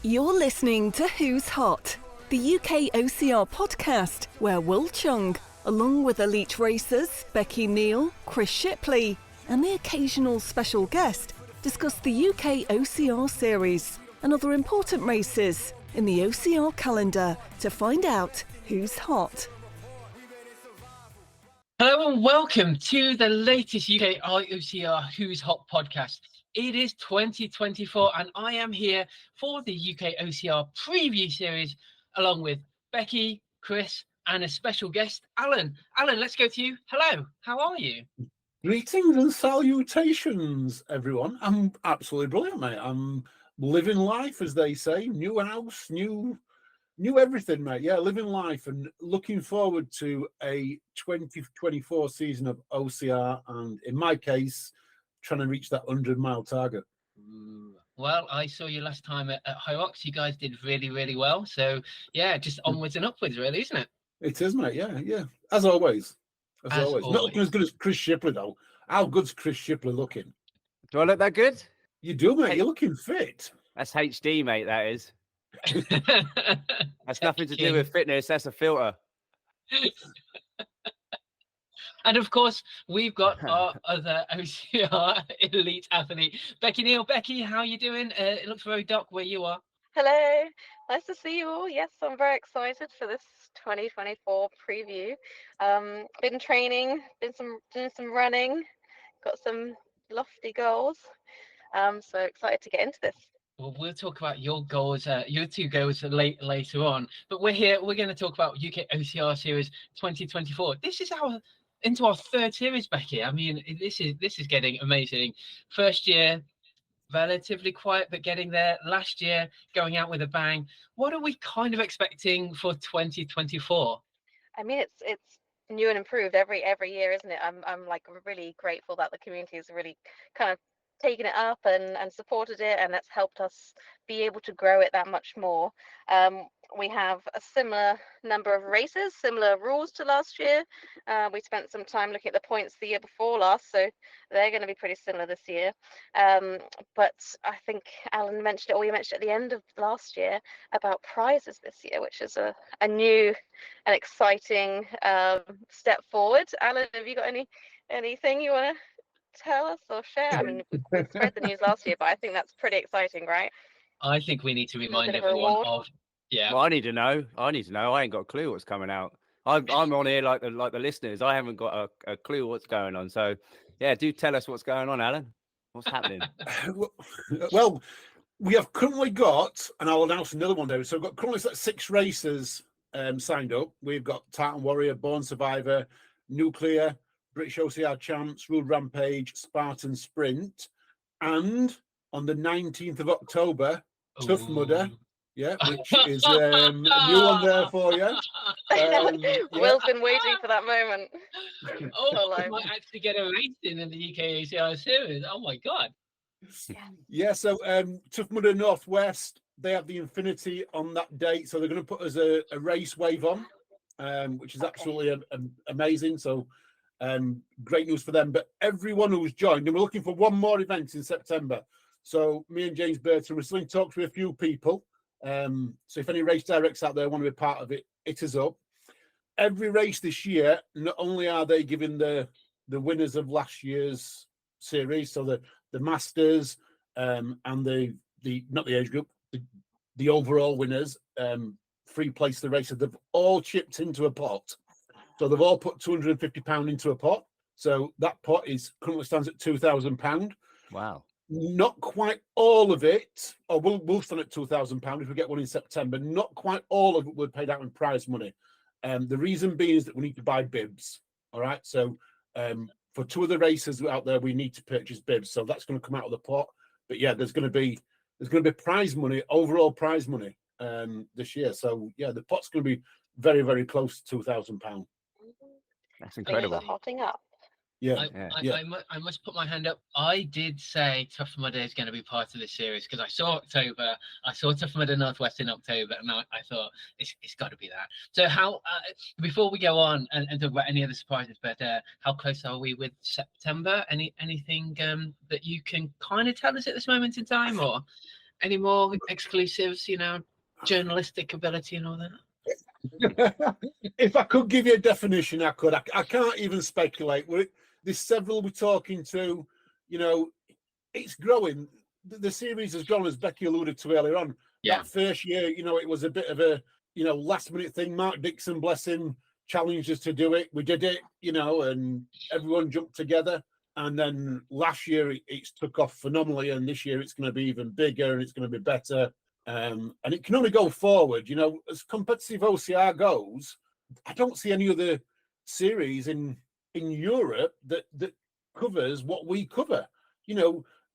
You're listening to Who's Hot, the UKOCR podcast where Wil Chung, along with elite racers Becky, Neal, Chris Shipley, and the occasional special guest, discuss the UKOCR series and other important races in the OCR calendar to find out who's hot. Hello and welcome to the latest UKOCR Who's Hot podcast. It is 2024 and I am here for the UKOCR preview series along with Becky, Chris and a special guest, Alan. Alan, let's go to you. Hello, how are you? Greetings and salutations, everyone. I'm absolutely brilliant, mate. I'm living life, as they say. New house, new everything, mate. Yeah, living life and looking forward to a 2024 season of OCR and, in my case, trying to reach that 100-mile target. Well, I saw you last time at High Rocks. You guys did really, really well. So, yeah, just onwards and upwards, really, isn't it? It is, mate. Yeah. As always. As always. Not looking as good as Chris Shipley, though. How good's Chris Shipley looking? Do I look that good? You do, mate. You're looking fit. That's HD, mate, that is. That's nothing to do with fitness. That's a filter. And of course, we've got our other OCR elite athlete, Becky Neal. Becky, how are you doing? It looks very dark where you are. Hello, nice to see you all. Yes, I'm very excited for this 2024 preview. Been training, doing some running, got some lofty goals. So excited to get into this. Well, we'll talk about your goals, your two goals later on. But we're going to talk about UK OCR Series 2024. This is into our third series, Becky. I mean, this is getting amazing. First year, relatively quiet, but getting there. Last year, going out with a bang. What are we kind of expecting for 2024? I mean, it's new and improved every year, isn't it? I'm like really grateful that the community has really kind of taken it up and supported it, and that's helped us be able to grow it that much more. We have a similar number of races, similar rules to last year. We spent some time looking at the points the year before last, so they're going to be pretty similar this year. But I think Alan mentioned it, or you mentioned at the end of last year, about prizes this year, which is a new and exciting step forward. Alan, have you got anything you want to tell us or share? I mean, we spread the news last year, but I think that's pretty exciting, right? I think we need to remind everyone of. Yeah. Well, I need to know. I ain't got a clue what's coming out. I'm on here like the listeners. I haven't got a clue what's going on. So, yeah, do tell us what's going on, Alan. What's happening? Well, we have currently got, and I'll announce another one there. So we've got currently 6 racers signed up. We've got Tartan Warrior, Born Survivor, Nuclear, British OCR Champs, Ruled Rampage, Spartan Sprint, and on the 19th of October, Tough Mudder, which is a new one there for you. Will's been waiting for that moment. I might actually get a race in the UKOCR series. Oh my god! Yeah, so Tough Mudder Northwest, they have the Infinity on that date, so they're going to put us a race wave on, which is absolutely amazing. So. Great news for them, but everyone who's joined, and we're looking for one more event in September. So me and James Burton, we're still in talks with a few people. So if any race directs out there want to be part of it, it is up. Every race this year, not only are they giving the winners of last year's series, so the Masters and the not the age group, the overall winners, free place the races, they've all chipped into a pot. So they've all put £250 into a pot. So that pot currently stands at £2,000. Wow. Not quite all of it, or we'll stand at £2,000 if we get one in September. Not quite all of it will be paid out in prize money. The reason being is that we need to buy bibs. All right. So for 2 of the races out there, we need to purchase bibs. So that's going to come out of the pot. But yeah, there's going to be prize money, overall prize money this year. So yeah, the pot's going to be very, very close to £2,000. That's incredible. Things are hotting up. I must put my hand up. I did say Tough Mudder is going to be part of this series because I saw October. I saw Tough Mudder Northwest in October, and I thought it's got to be that. So how before we go on and talk about any other surprises, but how close are we with September? Anything that you can kind of tell us at this moment in time, or Any more exclusives? Journalistic ability and all that. If I could give you a definition, I could. I can't even speculate. There's several we're talking to. It's growing. The series has grown, as Becky alluded to earlier on. Yeah. That first year, it was a bit of a, last minute thing. Mark Dixon, bless him, challenged us to do it. We did it, and everyone jumped together. And then last year it's took off phenomenally, and this year it's going to be even bigger and it's going to be better. And it can only go forward. As competitive OCR goes, I don't see any other series in Europe that covers what we cover.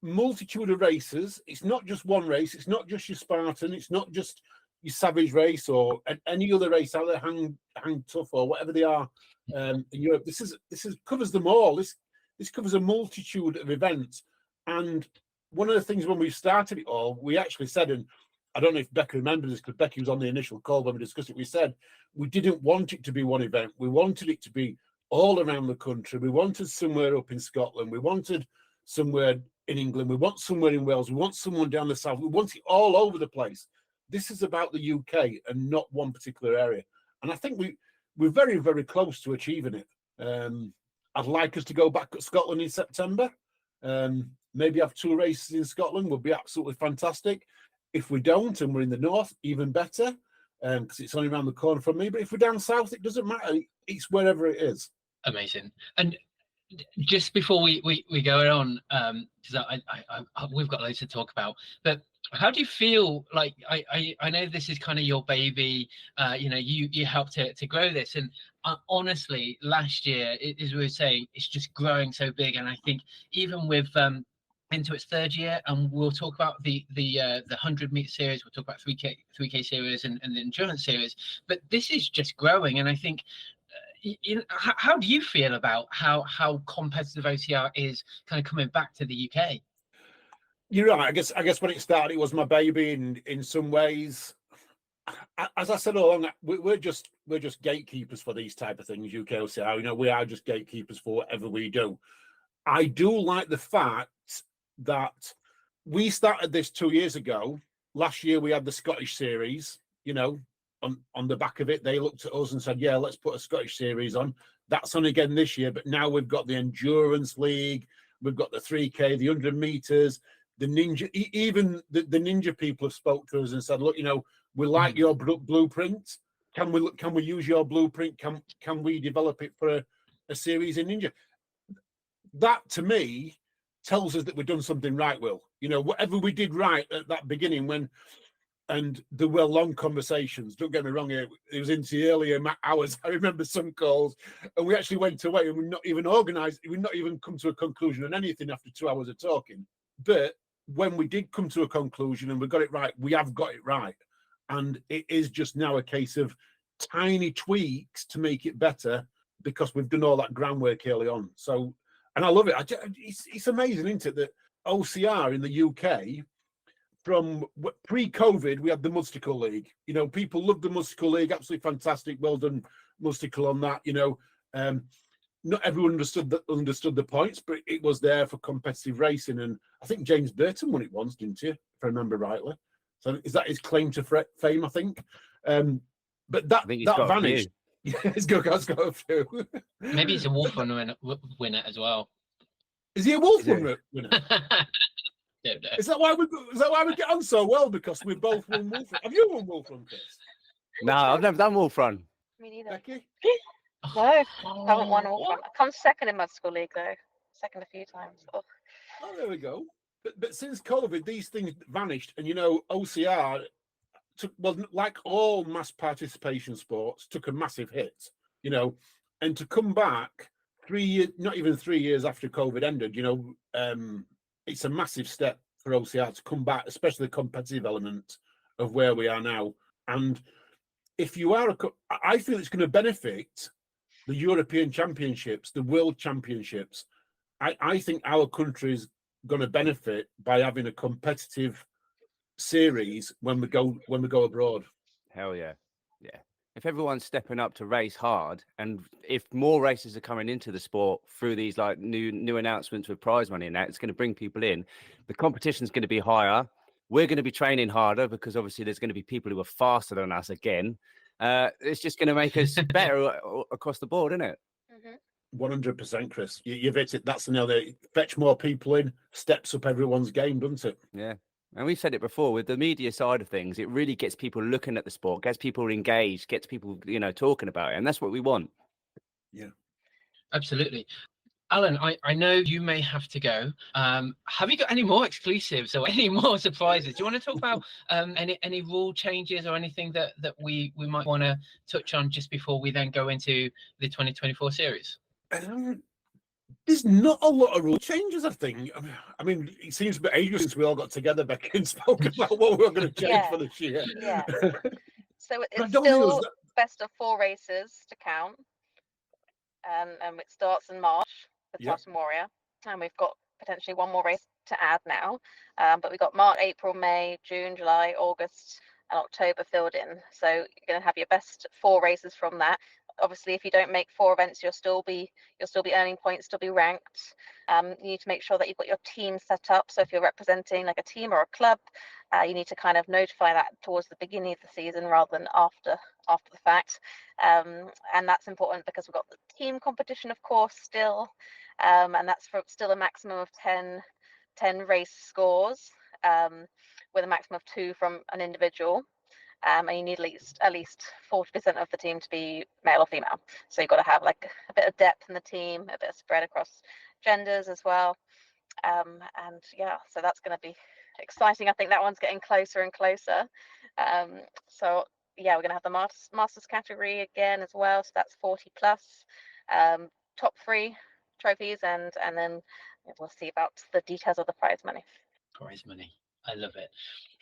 Multitude of races. It's not just one race. It's not just your Spartan. It's not just your Savage race or any other race out there, hang tough or whatever they are. In Europe, this covers them all. This covers a multitude of events. And one of the things when we started it all, we actually said, and I don't know if Becky remembers this because Becky was on the initial call when we discussed it. We said we didn't want it to be one event. We wanted it to be all around the country. We wanted somewhere up in Scotland. We wanted somewhere in England. We want somewhere in Wales. We want someone down the south. We want it all over the place. This is about the UK and not one particular area. And I think we're very, very close to achieving it. I'd like us to go back to Scotland in September. Maybe have 2 races in Scotland would be absolutely fantastic. If we don't and we're in the north, even better, because it's only around the corner from me. But if we're down south, it doesn't matter. It's wherever it is. Amazing. And just before we go on, because we've got loads to talk about, but how do you feel? Like I know this is kind of your baby. You helped to grow this, and honestly, last year, as we were saying, it's just growing so big. And I think even with into its 3rd year, and we'll talk about the 100-meter series, we'll talk about 3K series and the endurance series, but this is just growing. And I think how do you feel about how competitive OCR is kind of coming back to the UK? You're right. I guess when it started, it was my baby in some ways. As I said all along, we're just gatekeepers for these type of things. UKOCR, we are just gatekeepers for whatever we do. I do like the fact that we started this 2 years ago. Last year we had the Scottish series. On the back of it, they looked at us and said, "Yeah, let's put a Scottish series on." That's on again this year, but now we've got the Endurance League, we've got the 3K, the 100 meters. The ninja, even the ninja people have spoke to us and said, "Look, we like your blueprint. Can we use your blueprint? Can we develop it for a series in ninja?" That to me tells us that we've done something right, Will. Whatever we did right at that beginning and there were long conversations. Don't get me wrong here. It was into the earlier hours. I remember some calls, and we actually went away and we're not even organised. We've not even come to a conclusion on anything after 2 hours of talking. But when we did come to a conclusion and we got it right, we have got it right. And it is just now a case of tiny tweaks to make it better because we've done all that groundwork early on. So, and I love it. It's amazing, isn't it, that OCR in the UK, from pre-COVID, we had the Mustical League. People loved the Mustical League. Absolutely fantastic. Well done, Mustical, on that. Not everyone understood the points, but it was there for competitive racing. And I think James Burton won it once, didn't you? If I remember rightly. So is that his claim to fame? I think. But that vanished. Yeah, he's got a few. Maybe he's a Wolf Run winner as well. Is he a Wolf Run winner? Don't know. Is that why we get on so well? Because we both won Wolf Run. Have you won Wolf Run, Chris? No, I've never done Wolf Run. Me neither. Becky? No, haven't won all one. I come second in Mustical League though. Second a few times. Oh, there we go. But since COVID, these things vanished, and OCR took, well, like all mass participation sports, took a massive hit. And to come back 3 years, not even 3 years after COVID ended, it's a massive step for OCR to come back, especially the competitive element of where we are now. And if you are, I feel it's going to benefit the European Championships, the World Championships. I think our country is going to benefit by having a competitive series when we go abroad. Hell yeah. If everyone's stepping up to race hard, and if more races are coming into the sport through these like new announcements with prize money and that, it's going to bring people in. The competition's going to be higher. We're going to be training harder because obviously there's going to be people who are faster than us again. It's just going to make us better across the board, isn't it? 100%, Chris. You've hit it. That's another fetch more people in, steps up everyone's game, doesn't it? Yeah. And we've said it before with the media side of things, it really gets people looking at the sport, gets people engaged, gets people, talking about it. And that's what we want. Yeah. Absolutely. Alan, I know you may have to go. Have you got any more exclusives or any more surprises? Do you want to talk about any rule changes or anything that we might want to touch on just before we then go into the 2024 series? There's not a lot of rule changes, I think. I mean, it seems a bit ages since we all got together, Becky, and spoke about what we were going to change for this year. Yeah. So it's don't think it was still best of 4 races to count. And it starts in March with Tartan Warrior. And we've got potentially one more race to add now. But we've got March, April, May, June, July, August, and October filled in. So you're going to have your best 4 races from that. Obviously, if you don't make 4 events, you'll still be earning points, still be ranked. You need to make sure that you've got your team set up. So if you're representing like a team or a club, you need to kind of notify that towards the beginning of the season rather than after the fact. And that's important because we've got the team competition, of course, still, and that's for still a maximum of 10 race scores, with a maximum of 2 from an individual. And you need at least 40% of the team to be male or female. So you've got to have like a bit of depth in the team, a bit of spread across genders as well. And yeah, so that's going to be exciting. I think that one's getting closer and closer. So yeah, we're going to have the Masters category again as well. So that's 40 plus, top 3 trophies, and then we'll see about the details of the prize money. Prize money. I love it.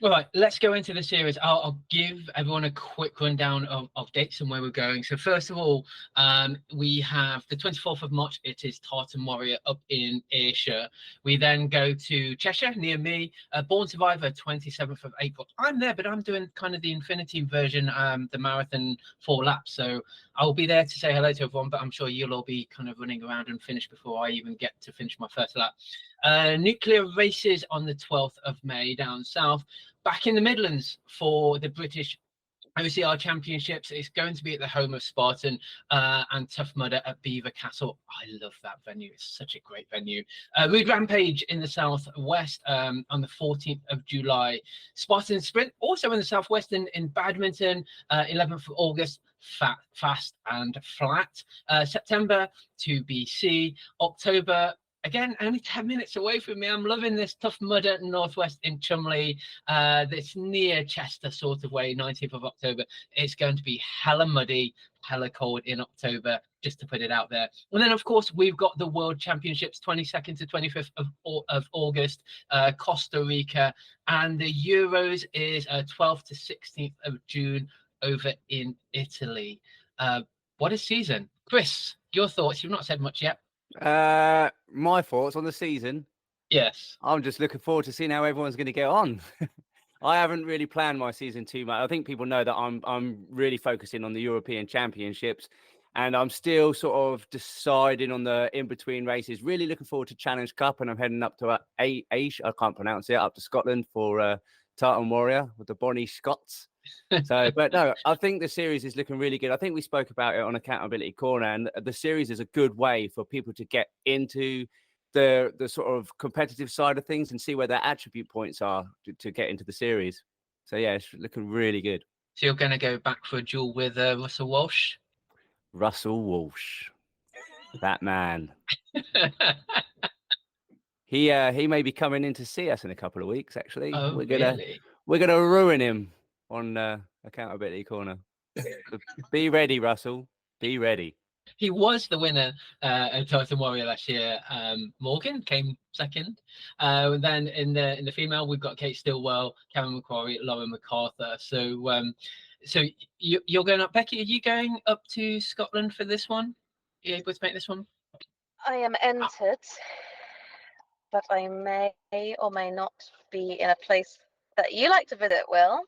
All right, let's go into the series. I'll give everyone a quick rundown of dates and where we're going. So first of all, we have the 24th of March. It is Tartan Warrior up in Ayrshire. We then go to Cheshire near me. Born Survivor, 27th of April. I'm there, but I'm doing kind of the Infinity version, the marathon 4 laps. So I'll be there to say hello to everyone, but I'm sure you'll all be kind of running around and finish before I even get to finish my first lap. Nuclear races on the 12th of May down south. Back in the Midlands for the British OCR Championships. It's going to be at the home of Spartan and Tough Mudder at Beaver Castle. I love that venue. It's such a great venue. Rude Rampage in the southwest on the 14th of July. Spartan Sprint also in the southwest in Badminton, 11th of August. Fast and Flat. September to BC. October, again, only 10 minutes away from me. I'm loving this Tough Mudder northwest in Chumley. This near Chester sort of way, 19th of October. It's going to be hella muddy, hella cold in October, just to put it out there. And then, of course, we've got the World Championships, 22nd to 25th of August, Costa Rica. And the Euros is 12th to 16th of June over in Italy. What a season. Chris, your thoughts? You've not said much yet. My thoughts on the season. Yes, I'm just looking forward to seeing how everyone's going to get on. I haven't really planned my season too much. I think people know that I'm really focusing on the European Championships, and I'm still sort of deciding on the in-between races. Really looking forward to Challenge Cup, and I'm heading up to Aish, I can't pronounce it, up to Scotland for Tartan Warrior with the Bonnie Scots. So, but no, I think the series is looking really good. I think we spoke about it on Accountability Corner, and the series is a good way for people to get into the sort of competitive side of things and see where their attribute points are to get into the series. So yeah, it's looking really good. so you're going to go back for a duel with Russell Walsh? Russell Walsh, that man. He may be coming in to see us in a couple of weeks. Actually, Oh, we're gonna ruin him on Accountability Corner. So be ready, Russell. Be ready. He was the winner at Tartan Warrior last year. Morgan came second. Then in the female, we've got Kate Stillwell, Karen McQuarrie, Lauren MacArthur. So you're going up, Becky. Are you going up to Scotland for this one? Are you able to make this one? I am entered, but I may or may not be in a place that you like to visit, Will.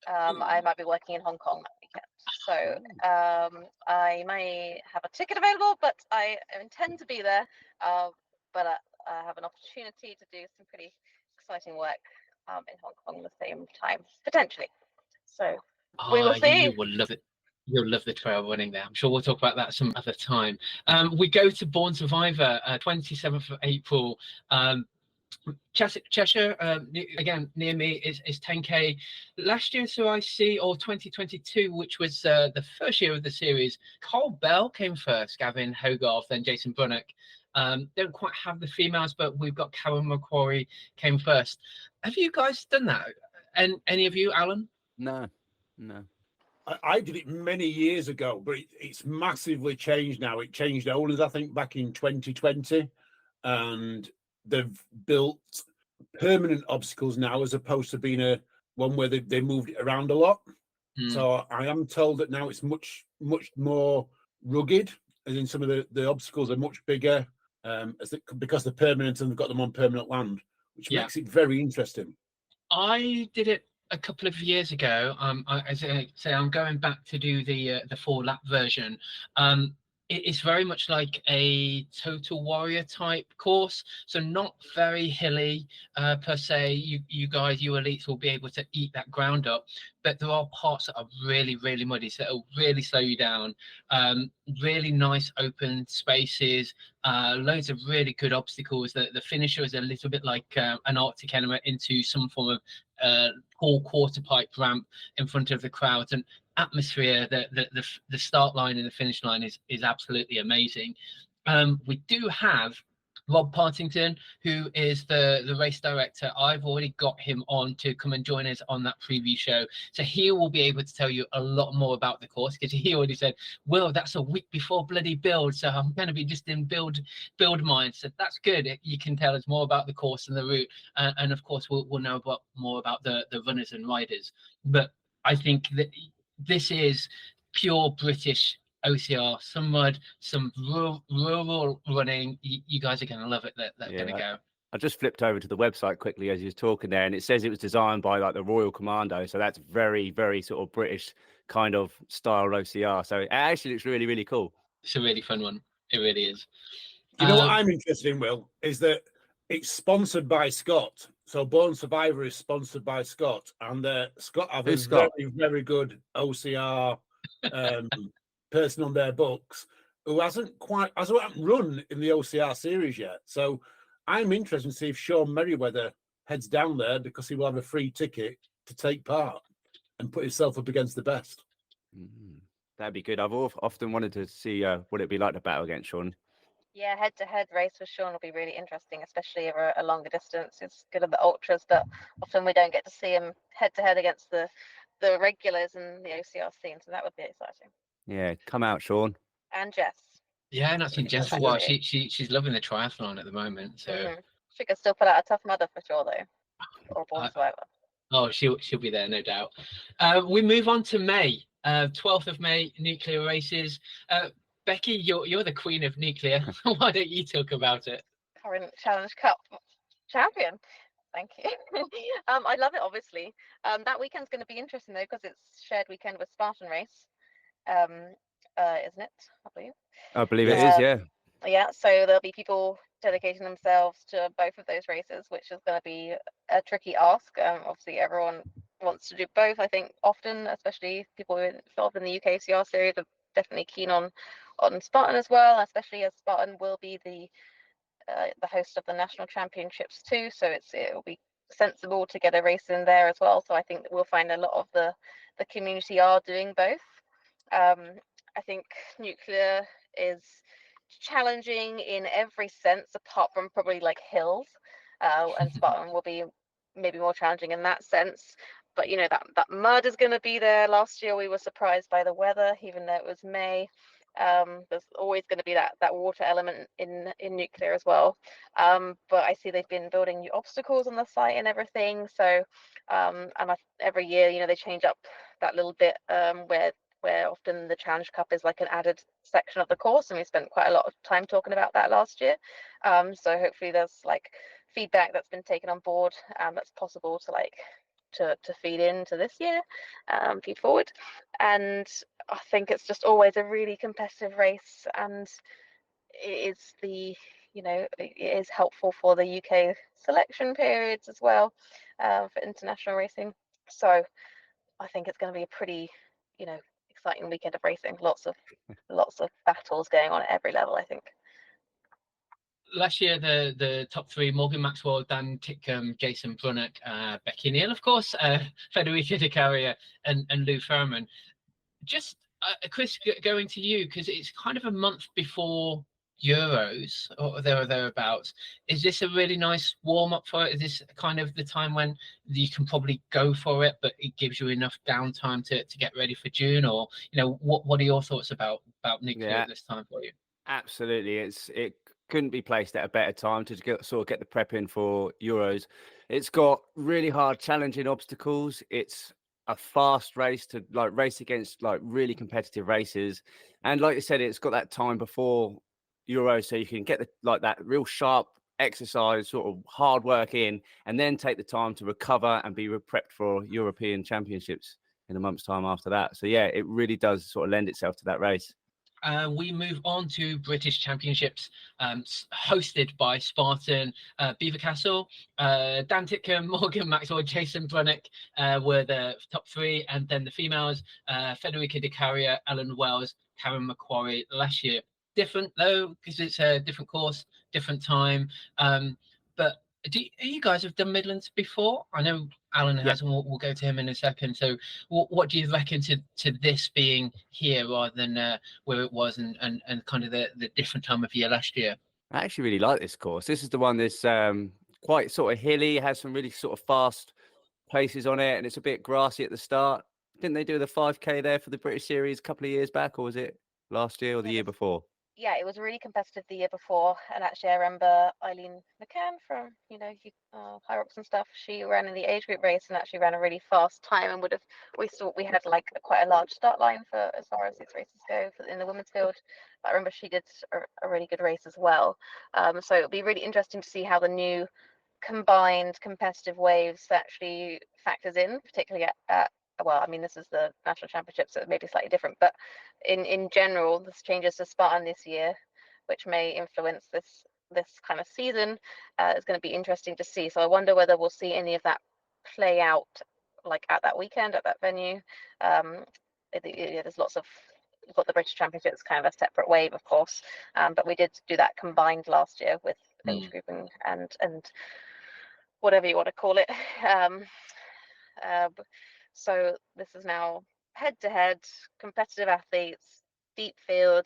I might be working in Hong Kong that weekend. So I may have a ticket available, but I intend to be there. But I have an opportunity to do some pretty exciting work in Hong Kong the same time, potentially. So we will You see. will love it. You'll love the trail running there. I'm sure we'll talk about that some other time. We go to Born Survivor, 27th of April. Cheshire, again, near me, is 10K. Last year, so I see, or 2022, which was the first year of the series, Cole Bell came first, Gavin Hogarth, then Jason Brunnock. Don't quite have the females, but we've got Karen McQuarrie came first. Have you guys done that? And any of you, Alan? No. I did it many years ago, but it's massively changed now. It changed owners, I think, back in 2020, and they've built permanent obstacles now as opposed to being a one where they moved it around a lot. So I am told that now it's much more rugged, as in some of the obstacles are much bigger, because they're permanent and they've got them on permanent land, which makes it very interesting. I did it a couple of years ago. As I say, I'm going back to do the 4-lap version. It's very much like a Total Warrior type course, so not very hilly per se. You guys, you elites, will be able to eat that ground up, but there are parts that are really muddy, so it'll really slow you down. Really nice open spaces, loads of really good obstacles. The finisher is a little bit like an Arctic Enema into some form of tall quarter pipe ramp in front of the crowd, and atmosphere. The start line and the finish line is absolutely amazing. We do have Rob Partington, who is the race director. I've already got him on to come and join us on that preview show, so he will be able to tell you a lot more about the course, because he already said, "Well, that's a week before bloody build, so I'm going to be just in build mind." So that's good. You can tell us more about the course and the route, and of course we'll know more about the runners and riders. But I think that this is pure British OCR, some mud, some rural running. You guys are going to love it. They're going to go. I just flipped over to the website quickly as you was talking there, and it says it was designed by like the Royal Commando. So that's very sort of British kind of style OCR. So it actually looks really cool. It's a really fun one. It really is. You know what I'm interested in, Will, is that it's sponsored by Scott. So Born Survivor is sponsored by Scott, and Scott have a very good OCR person on their books who hasn't run in the OCR series yet. So I'm interested to see if Sean Merriweather heads down there, because he will have a free ticket to take part and put himself up against the best. That'd be good. I've often wanted to see what it'd be like to battle against Sean. Yeah, head-to-head race with Sean will be really interesting, especially over a longer distance. It's good at the ultras, but often we don't get to see him head-to-head against the regulars in the OCR scene, so that would be exciting. Yeah, come out, Sean. And Jess. Yeah, not seen Jess for a while. She's loving the triathlon at the moment. So she could still put out a Tough Mudder for sure, though, or Born Survivor. Oh, she'll be there, no doubt. We move on to May, 12th of May, nuclear races. Becky, you're the queen of nuclear. Why don't you talk about it? Current Challenge Cup champion. Thank you. I love it, obviously. That weekend's going to be interesting, though, because it's shared weekend with Spartan Race, isn't it? I believe it is, yeah. Yeah, so there'll be people dedicating themselves to both of those races, which is going to be a tricky ask. Obviously, everyone wants to do both, I think, often, especially people involved in the UKOCR series are definitely keen on Spartan as well, especially as Spartan will be the host of the national championships too, so it'll be sensible to get a race in there as well. So I think that we'll find a lot of the community are doing both. I think nuclear is challenging in every sense, apart from probably like hills, and Spartan will be maybe more challenging in that sense. But you know, that mud is going to be there. Last year we were surprised by the weather, even though it was May. There's always going to be that water element in nuclear as well. But I see they've been building new obstacles on the site and everything. So every year, you know, they change up that little bit where often the Challenge Cup is like an added section of the course, and we spent quite a lot of time talking about that last year. So hopefully there's like feedback that's been taken on board, that's possible to feed into this year, feed forward. And I think it's just always a really competitive race, and it is the it is helpful for the UK selection periods as well, for international racing. So I think it's going to be a pretty, exciting weekend of racing. Lots of battles going on at every level, I think. Last year, the top three: Morgan Maxwell, Dan Titcombe, Jason Brunnock, Becky Neal, of course, Federica Di Caria, and Lou Fairman. Just Chris, going to you, because it's kind of a month before Euros or thereabouts. Is this a really nice warm up for it? Is this kind of the time when you can probably go for it, but it gives you enough downtime to get ready for June? Or what are your thoughts about nuclear at this time for you? Absolutely, it couldn't be placed at a better time to get the prep in for Euros. It's got really hard, challenging obstacles. It's a fast race to race against really competitive races, and like you said, it's got that time before Euros, so you can get that real sharp exercise, sort of hard work in, and then take the time to recover and be prepped for European Championships in a month's time after that. So yeah, it really does sort of lend itself to that race. We move on to British Championships, hosted by Spartan, Beaver Castle. Dan Titcombe, Morgan Maxwell, Jason Brunnock were the top three, and then the females: Federica Di Caria, Ellen Wells, Karen McQuarrie. Last year, different though, because it's a different course, different time. But you guys have done Midlands before? I know Alan has, and we'll go to him in a second. So what do you reckon to this being here rather than where it was and kind of the different time of year last year? I actually really like this course. This is the one that's quite sort of hilly, has some really sort of fast places on it, and it's a bit grassy at the start. Didn't they do the 5K there for the British Series a couple of years back, or was it last year or the year before? Yeah, it was really competitive the year before, and actually I remember Eileen McCann from High Rocks and stuff. She ran in the age group race and actually ran a really fast time, and we thought we had quite a large start line for as far as these races go in the women's field. But I remember she did a really good race as well. So it'll be really interesting to see how the new combined competitive waves actually factors in, particularly at well, I mean, this is the national championship, so it may be slightly different, but in general, this changes to Spartan this year, which may influence this kind of season. Is going to be interesting to see. So I wonder whether we'll see any of that play out at that weekend at that venue. There's lots of, we've got the British Championships, kind of a separate wave, of course, but we did do that combined last year with age grouping and whatever you want to call it. So this is now head-to-head, competitive athletes, deep field.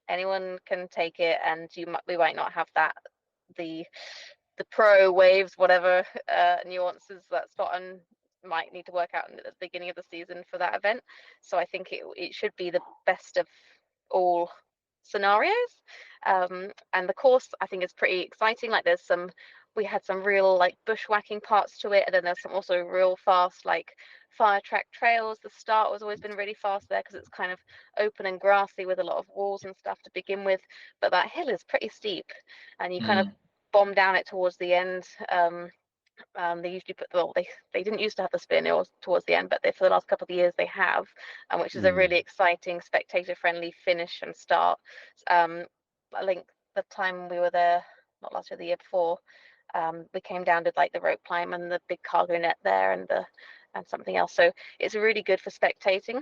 Anyone can take it, and we might not have the pro waves, whatever nuances that Spartan might need to work out at the beginning of the season for that event. So I think it should be the best of all scenarios. And the course, I think, is pretty exciting. We had some real bushwhacking parts to it, and then there's some also real fast fire track trails. The start was always been really fast there because it's kind of open and grassy with a lot of walls and stuff to begin with, but that hill is pretty steep, and you kind of bomb down it towards the end. They usually they didn't used to have the spin towards the end, but for the last couple of years they have, which is a really exciting, spectator friendly finish and start. I think the time we were there, not last year, the year before, we came down to the rope climb and the big cargo net there and something else. So it's really good for spectating,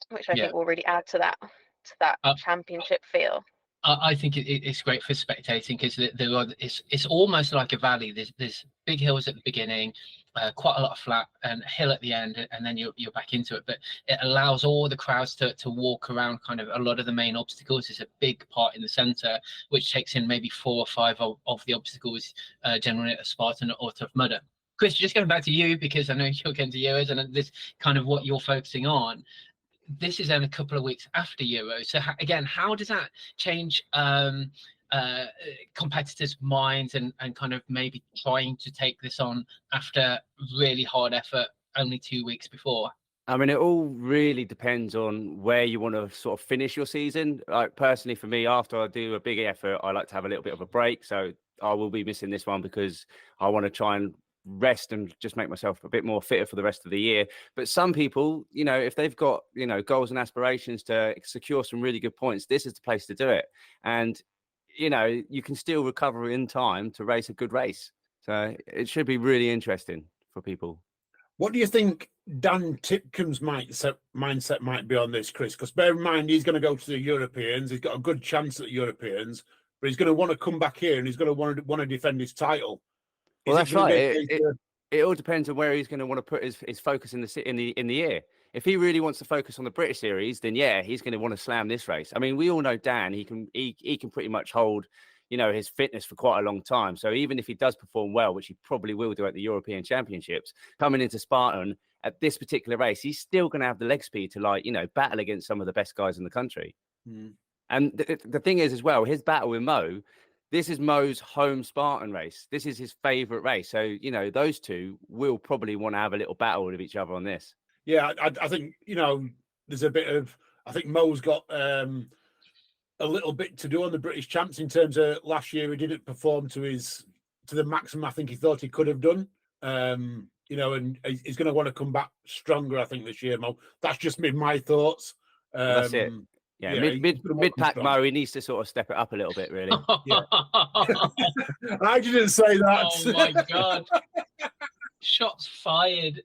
which I think will really add to that championship feel. I think it's great for spectating because it's almost like a valley. There's big hills at the beginning, quite a lot of flat, and a hill at the end, and then you're back into it. But it allows all the crowds to walk around kind of a lot of the main obstacles. There's a big part in the centre which takes in maybe 4 or 5 of the obstacles, generally at Spartan or Tough Mudder. Chris, just going back to you, because I know you're getting to Euros and this kind of what you're focusing on. This is then a couple of weeks after Euros. So again, how does that change competitors' minds and kind of maybe trying to take this on after really hard effort only 2 weeks before? I mean, it all really depends on where you want to sort of finish your season. Personally, for me, after I do a big effort, I like to have a little bit of a break. So I will be missing this one because I want to try and rest and just make myself a bit more fitter for the rest of the year. But some people, if they've got, goals and aspirations to secure some really good points, this is the place to do it. And you know, you can still recover in time to race a good race. So it should be really interesting for people. What do you think Dan Tipcombe's mindset might be on this, Chris? Because bear in mind, he's going to go to the Europeans. He's got a good chance at the Europeans, but he's going to want to come back here and he's going to want to defend his title. Well, that's right. It all depends on where he's going to want to put his focus in the year. If he really wants to focus on the British Series, then yeah, he's going to want to slam this race. I mean, we all know Dan. He can pretty much hold, you know, his fitness for quite a long time. So even if he does perform well, which he probably will do at the European Championships, coming into Spartan at this particular race, he's still going to have the leg speed to, like, you know, battle against some of the best guys in the country. And the thing is as well, his battle with Mo. This is Mo's home Spartan race. This is his favorite race. So, you know, those two will probably want to have a little battle with each other on this. Yeah, I think, you know, there's a bit of, I think Mo's got a little bit to do on the British champs in terms of last year. He didn't perform to the maximum I think he thought he could have done. You know, and he's going to want to come back stronger, I think, this year, Mo. That's just my thoughts. That's it. Yeah, mid-pack Mo, he needs to sort of step it up a little bit, really. Yeah. I didn't say that. Oh my God. Shots fired.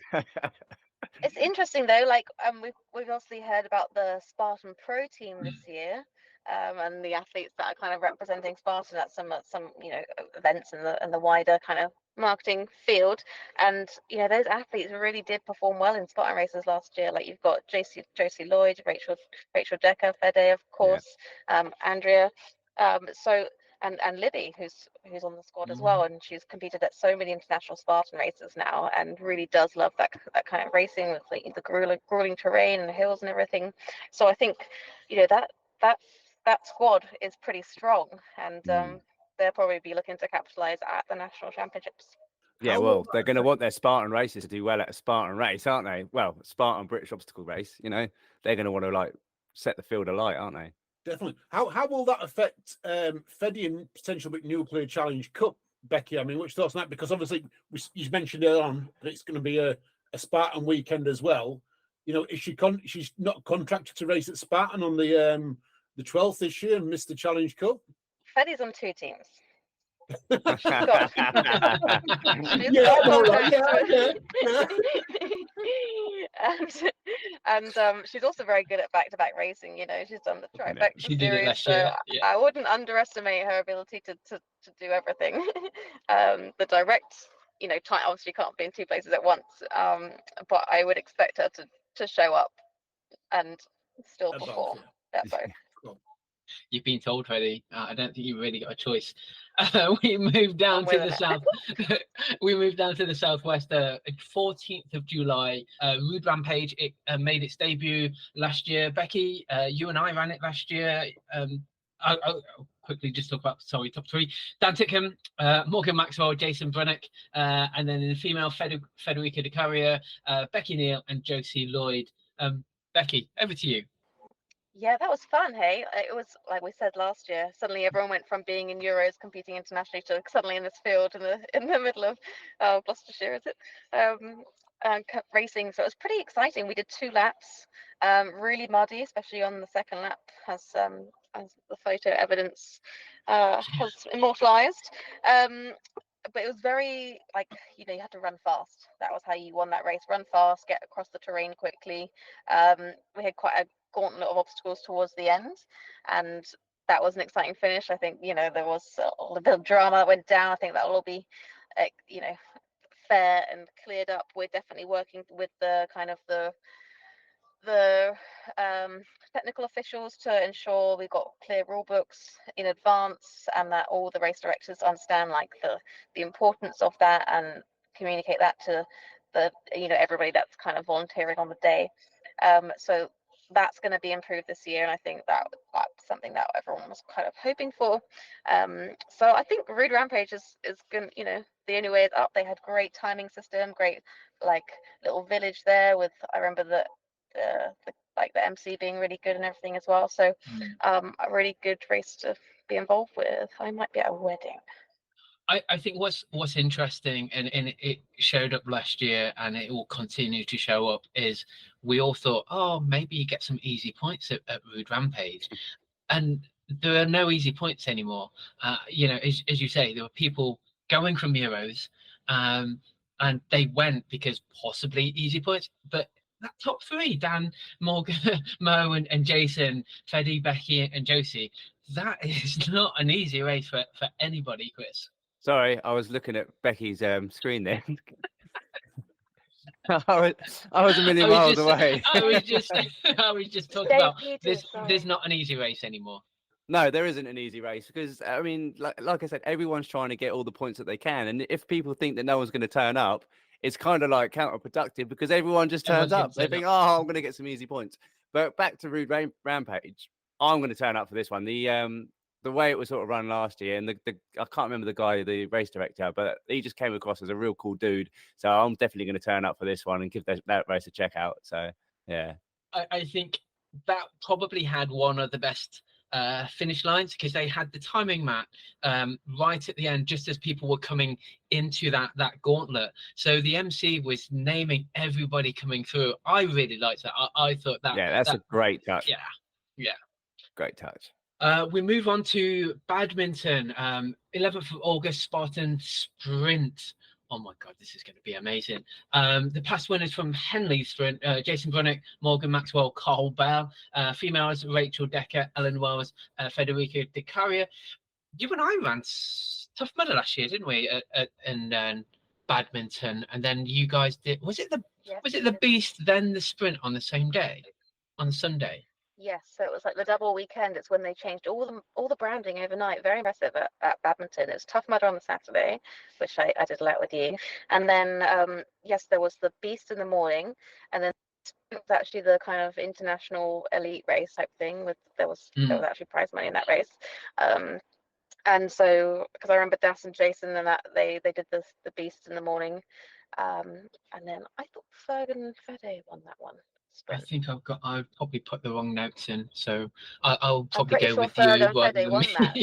It's interesting though, like we've obviously heard about the Spartan Pro team this year, and the athletes that are kind of representing Spartan at some you know events in the wider kind of marketing field. And you know those athletes really did perform well in Spartan races last year. Like you've got Josie Lloyd, Rachel Decker, Fede, of course, Andrea. So and Libby, who's on the squad as well, and she's competed at so many international Spartan races now, and really does love that kind of racing with the grueling terrain and hills and everything. So I think, you know, that squad is pretty strong, and they'll probably be looking to capitalize at the national championships. Yeah, well, they're going to want their Spartan races to do well at a Spartan race, aren't they? Well, Spartan British obstacle race, you know, they're going to want to like set the field alight, aren't they? Definitely. How will that affect Fede and potential Nuclear Challenge Cup, Becky? I mean, which thoughts on that? Because obviously you mentioned earlier on that it's going to be a Spartan weekend as well. You know, is she's not contracted to race at Spartan on the 12th this year and miss the Challenge Cup? Fede's on two teams. And she's also very good at back-to-back racing. You know, she's done the trifecta series, so I wouldn't underestimate her ability to do everything. The direct, you know, time obviously can't be in two places at once, but I would expect her to show up and still perform at both. You've been told, Freddie. I don't think you've really got a choice. We moved down to the south. We moved down to the southwest. 14th of July. Rude Rampage. It made its debut last year. Becky, you and I ran it last year. I'll quickly just talk about top three: Dan Tickham, Morgan Maxwell, Jason Brunnock, and then in the female, Federica Di Caria, Becky Neal, and Josie Lloyd. Becky, over to you. Yeah, that was fun. Hey, it was like we said last year. Suddenly, everyone went from being in Euros competing internationally to suddenly in this field in the middle of Gloucestershire, is it? Racing. So it was pretty exciting. We did 2 laps, really muddy, especially on the second lap, as the photo evidence has immortalized. But it was very, like, you know, you had to run fast. That was how you won that race. Run fast, get across the terrain quickly. We had quite a gauntlet of obstacles towards the end, and that was an exciting finish. I think, you know, there was a bit of drama that went down. I think that will all be, you know, fair and cleared up. We're definitely working with the kind of the technical officials to ensure we've got clear rule books in advance, and that all the race directors understand like the importance of that and communicate that to the, you know, everybody that's kind of volunteering on the day. So that's going to be improved this year, and I think that's something that everyone was kind of hoping for. So I think Rude Rampage is going, you know, the only way is up. They had great timing system, great like little village there with, I remember the MC being really good and everything as well. So a really good race to be involved with. I might be at a wedding. I think what's interesting, and it showed up last year and it will continue to show up, is we all thought, oh, maybe you get some easy points at Rude Rampage. And there are no easy points anymore. You know, as you say, there were people going from Euros, and they went because possibly easy points, but that top three, Dan, Morgan, Mo and Jason, Freddy, Becky and Josie, that is not an easy race for anybody, Chris. Sorry, I was looking at Becky's screen there. I was a million miles away. I was just talking about this. There's not an easy race anymore. No, there isn't an easy race because, I mean, like I said, everyone's trying to get all the points that they can. And if people think that no one's going to turn up, it's kind of like counterproductive because everyone just turns up. They think, oh, I'm going to get some easy points. But back to Rude Rampage, I'm going to turn up for this one. The way it was sort of run last year, and I can't remember the guy, the race director, but he just came across as a real cool dude. So I'm definitely going to turn up for this one and give that race a check out. So, yeah. I think that probably had one of the best finish lines because they had the timing mat right at the end, just as people were coming into that gauntlet. So the MC was naming everybody coming through. I really liked that. I thought that. Yeah, that's a great touch. Yeah. Great touch. We move on to badminton. 11th of August, Spartan Sprint. Oh my God, this is going to be amazing. The past winners from Henley Sprint, Jason Brunnick, Morgan Maxwell, Carl Bell. Females, Rachel Decker, Ellen Wells, Federica De Caria. You and I ran Tough Mudder last year, didn't we? In badminton, and then you guys did. Was it the Beast, then the Sprint on the same day, on Sunday? Yes, so it was like the double weekend. It's when they changed all the branding overnight. Very impressive at badminton. It was Tough Mudder on the Saturday, which I did a lot with you. And then, yes, there was the Beast in the morning. And then it was actually the kind of international elite race type thing. There was actually prize money in that race. And so, because I remember Das and Jason and that they did the Beast in the morning. And then I thought Ferg and Fede won that one. I think I've probably put the wrong notes in, so I'll probably go sure with Ferg you and rather Fede than won me. that.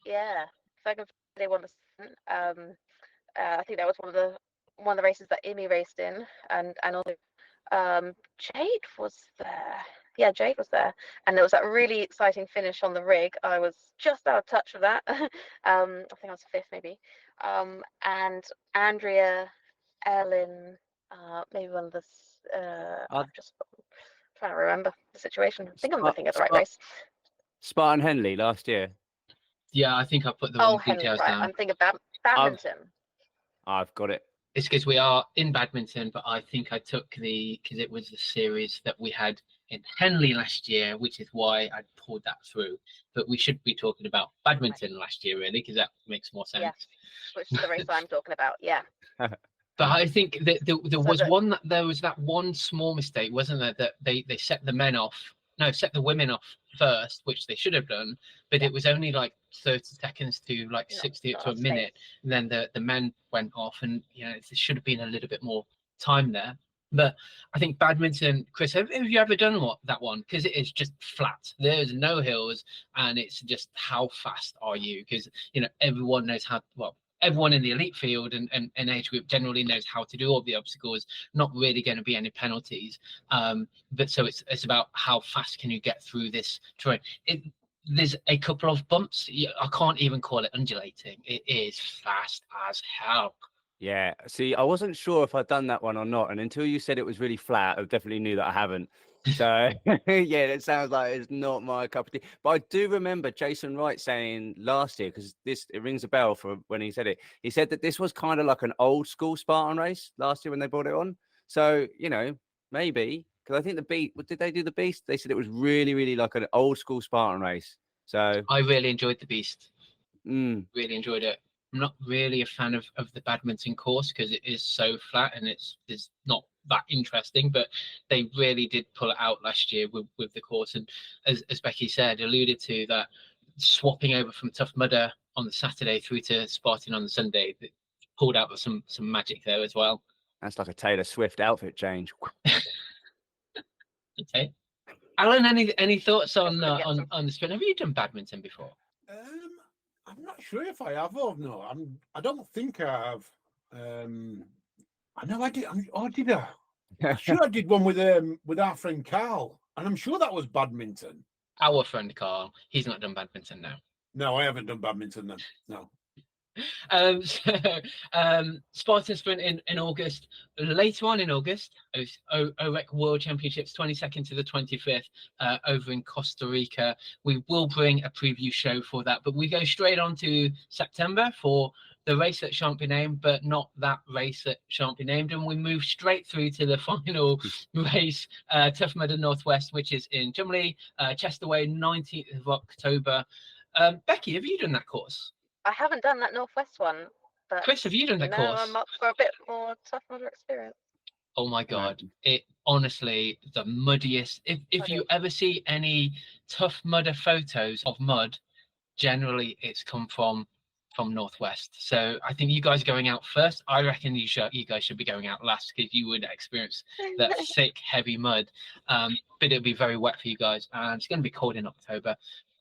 Yeah, Ferg and Fede won the sprint. I think that was one of the races that Imi raced in, and also Jade was there. Yeah, Jade was there, and there was that really exciting finish on the rig. I was just out of touch with that. I think I was fifth maybe. And Andrea, Ellen, maybe one of the. I'm just trying to remember the situation. I think I'm looking at the right race. Spartan Henley last year. Yeah, I think I put the wrong details right. down. I'm thinking badminton. I've got it. It's because we are in badminton, but I think I took because it was the series that we had in Henley last year, which is why I pulled that through. But we should be talking about badminton last year, really, because that makes more sense. Yeah, which is the race I'm talking about. Yeah. But I think that there was that one small mistake, wasn't there? That they set the women off first, which they should have done, but it was only like 30 seconds to like 60 to a minute, and then the men went off, and there should have been a little bit more time there. But I think badminton, Chris, have you ever done that one? Because it is just flat. There's no hills, and it's just how fast are you? Because everyone knows how well. Everyone in the elite field and age group generally knows how to do all the obstacles. Not really going to be any penalties. But so it's about how fast can you get through this terrain. There's a couple of bumps. I can't even call it undulating. It is fast as hell. Yeah. See, I wasn't sure if I'd done that one or not. And until you said it was really flat, I definitely knew that I haven't. So, yeah, it sounds like it's not my cup of tea. But I do remember Jason Wright saying last year, because it rings a bell for when he said it. He said that this was kind of like an old school Spartan race last year when they brought it on. So, maybe, because I think the Beast, did they do the Beast? They said it was really, really like an old school Spartan race. So I really enjoyed the Beast. Really enjoyed it. I'm not really a fan of the badminton course because it is so flat and it's not that interesting, but they really did pull it out last year with the course. And as Becky said, alluded to, that swapping over from Tough Mudder on the Saturday through to Spartan on the Sunday, that pulled out some magic there as well. That's like a Taylor Swift outfit change. Okay. Alan, any thoughts on the sprint? Have you done badminton before? I'm not sure if I have or no. I don't think I have. I know I did. Did I? I'm sure I did one with our friend Carl, and I'm sure that was badminton. our friend Carl, he's not done badminton now. No, I haven't done badminton then. No. So, Spartan Sprint in August. Later on in August, OREC World Championships, 22nd to the 25th, over in Costa Rica. We will bring a preview show for that, but we go straight on to September for the race that shan't be named, but not that race that shan't be named, and we move straight through to the final race, Tough Mudder Northwest, which is in Chumley, Chesterway, 19th of October. Becky, have you done that course? I haven't done that Northwest one, but Chris, have you done that course? I'm up for a bit more Tough Mudder experience. Oh my God, it honestly, the muddiest. If you ever see any Tough Mudder photos of mud, generally it's come from Northwest. So I think you guys are going out first. I reckon you guys should be going out last, because you would experience that thick, heavy mud. But it'll be very wet for you guys, and it's going to be cold in October.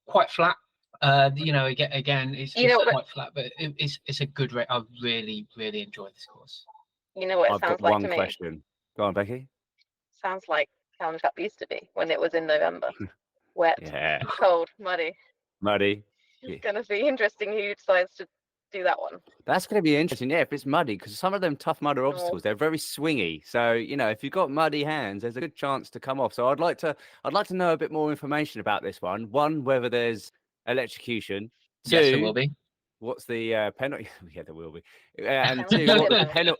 Quite flat. Again, it's quite flat, but it's a good rate. I really, really enjoy this course. You know what it sounds like to me? One question. Go on, Becky. Sounds like Challenge Cup used to be when it was in November. Wet, cold, muddy. It's going to be interesting who decides to do that one. That's going to be interesting, yeah, if it's muddy, because some of them Tough Mudder obstacles, they're very swingy. So, if you've got muddy hands, there's a good chance to come off. So I'd like to know a bit more information about this one. One, whether there's electrocution. Two, yes, there will be. What's the penalty? Yeah, there will be. And two,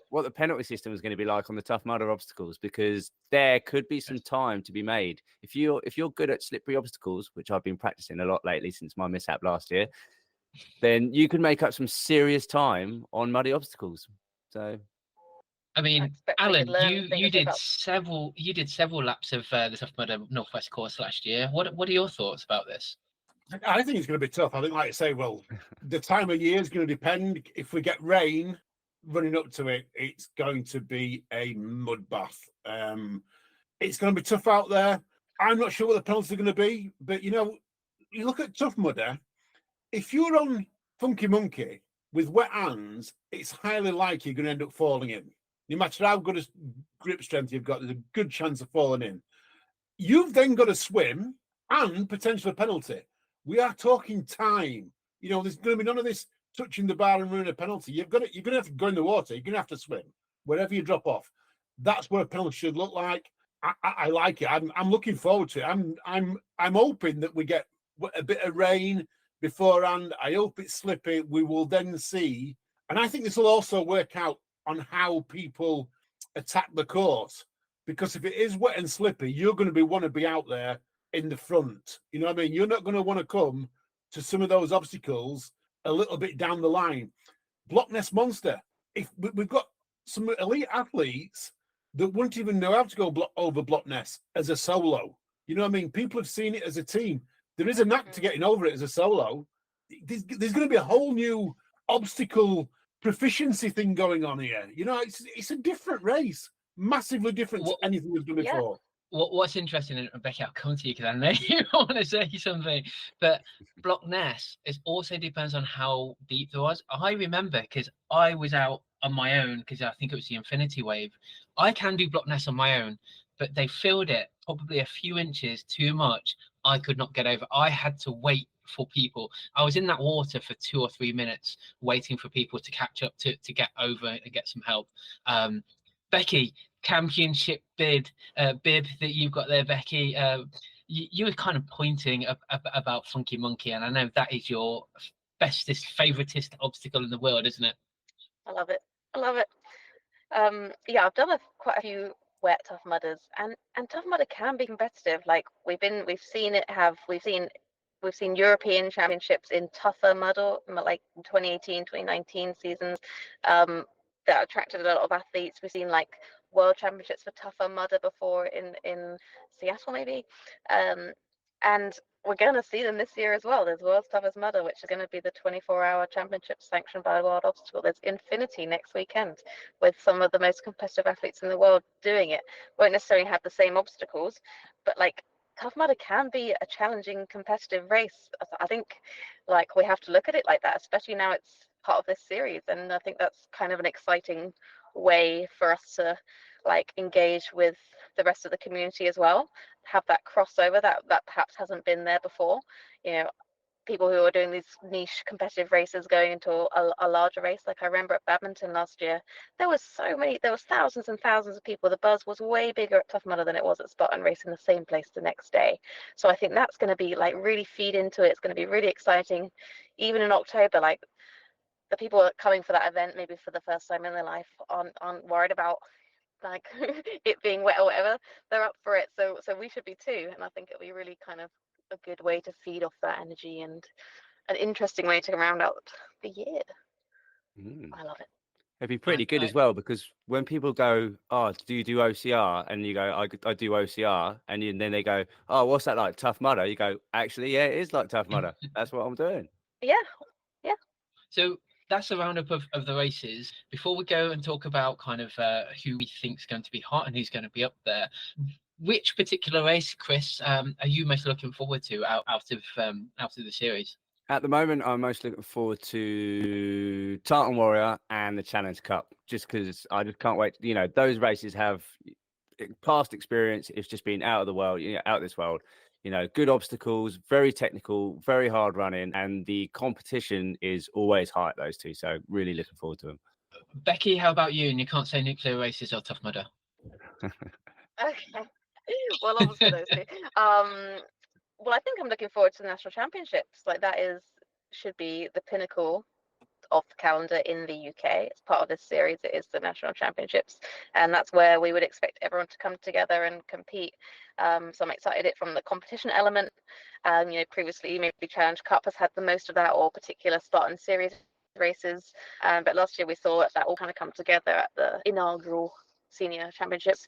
what the penalty system is going to be like on the Tough Mudder obstacles, because there could be some time to be made. If you're good at slippery obstacles, which I've been practicing a lot lately since my mishap last year, then you can make up some serious time on muddy obstacles. So, I mean, Alan, you did several laps of the Tough Mudder Northwest course last year. What are your thoughts about this? I think it's going to be tough. I think, like I say, the time of year is going to depend. If we get rain running up to it, it's going to be a mud bath. It's going to be tough out there. I'm not sure what the penalties are going to be, but you look at Tough Mudder. If you're on Funky Monkey with wet hands, it's highly likely you're going to end up falling in. No matter how good a grip strength you've got, there's a good chance of falling in. You've then got to swim and potentially a penalty. We are talking time. There's going to be none of this touching the bar and ruining a penalty. You're going to have to go in the water. You're going to have to swim wherever you drop off. That's what a penalty should look like. I like it. I'm looking forward to it. I'm hoping that we get a bit of rain beforehand. I hope it's slippy. We will then see, and I think this will also work out on how people attack the course. Because if it is wet and slippy, you're going to want to be out there in the front. You know what I mean? You're not going to want to come to some of those obstacles a little bit down the line. Block Ness Monster. If we've got some elite athletes that wouldn't even know how to go over Block Ness as a solo. You know what I mean? People have seen it as a team. There is a knack to getting over it as a solo. There's going to be a whole new obstacle proficiency thing going on here. It's a different race. Massively different to anything we've done before. What's interesting, and Becky, I'll come to you because I know you want to say something, but Block Ness also depends on how deep there was. I remember because I was out on my own, because I think it was the Infinity Wave. I can do Block Ness on my own, but they filled it probably a few inches too much. I could not get over. I had to wait for people. I was in that water for 2 or 3 minutes waiting for people to catch up to get over and get some help. Becky, championship bib that you've got there, Becky. You were kind of pointing about Funky Monkey, and I know that is your bestest, favoritist obstacle in the world, isn't it? I love it. I've done quite a few wet Tough Mudders, and Tough Mudder can be competitive. Like we've seen European championships in tougher mudder, like 2018, 2019 seasons, that attracted a lot of athletes. We've seen like world championships for tougher mudder before in Seattle maybe, and we're going to see them this year as well. There's World's Toughest Mudder, which is going to be the 24-hour championship sanctioned by World Obstacle. There's Infinity next weekend with some of the most competitive athletes in the world doing it. Won't necessarily have the same obstacles, but like Tough Mudder can be a challenging competitive race. I think like we have to look at it like that, especially now it's part of this series, and I think that's kind of an exciting way for us to like engage with the rest of the community as well, have that crossover that perhaps hasn't been there before. You know, people who are doing these niche competitive races going into a larger race. Like I remember at badminton last year, there was thousands and thousands of people. The buzz was way bigger at Tough Mudder than it was at Spartan Race in the same place the next day. So I think that's going to be like really feed into it. It's going to be really exciting. Even in October, like the people that are coming for that event, maybe for the first time in their life, aren't worried about like it being wet or whatever. They're up for it. So we should be too. And I think it'll be really kind of a good way to feed off that energy and an interesting way to round out the year. I love it. It'd be pretty good as well, because when people go, "Oh, do you do OCR?" and you go, "I do OCR," and then they go, "Oh, what's that like? Tough Mudder?" You go, "Actually, yeah, it is like Tough Mudder. That's what I'm doing." Yeah. So that's a roundup of the races. Before we go and talk about kind of who we think is going to be hot and who's going to be up there, which particular race, Chris, are you most looking forward to out of the series? At the moment, I'm most looking forward to Tartan Warrior and the Challenge Cup, just because I just can't wait. You know, those races have past experience. It's just been out of the world, out of this world. You know, good obstacles, very technical, very hard running, and the competition is always high at those two. So really looking forward to them. Becky, how about you? And you can't say nuclear races or Tough Mudder. Okay. Well, obviously those two. Well, I think I'm looking forward to the national championships. Like that should be the pinnacle of the calendar in the UK. It's part of this series. It is the national championships, and that's where we would expect everyone to come together and compete. So I'm excited from the competition element. Previously maybe Challenge Cup has had the most of that, or particular Spartan Series races. But last year we saw that all kind of come together at the inaugural senior championships.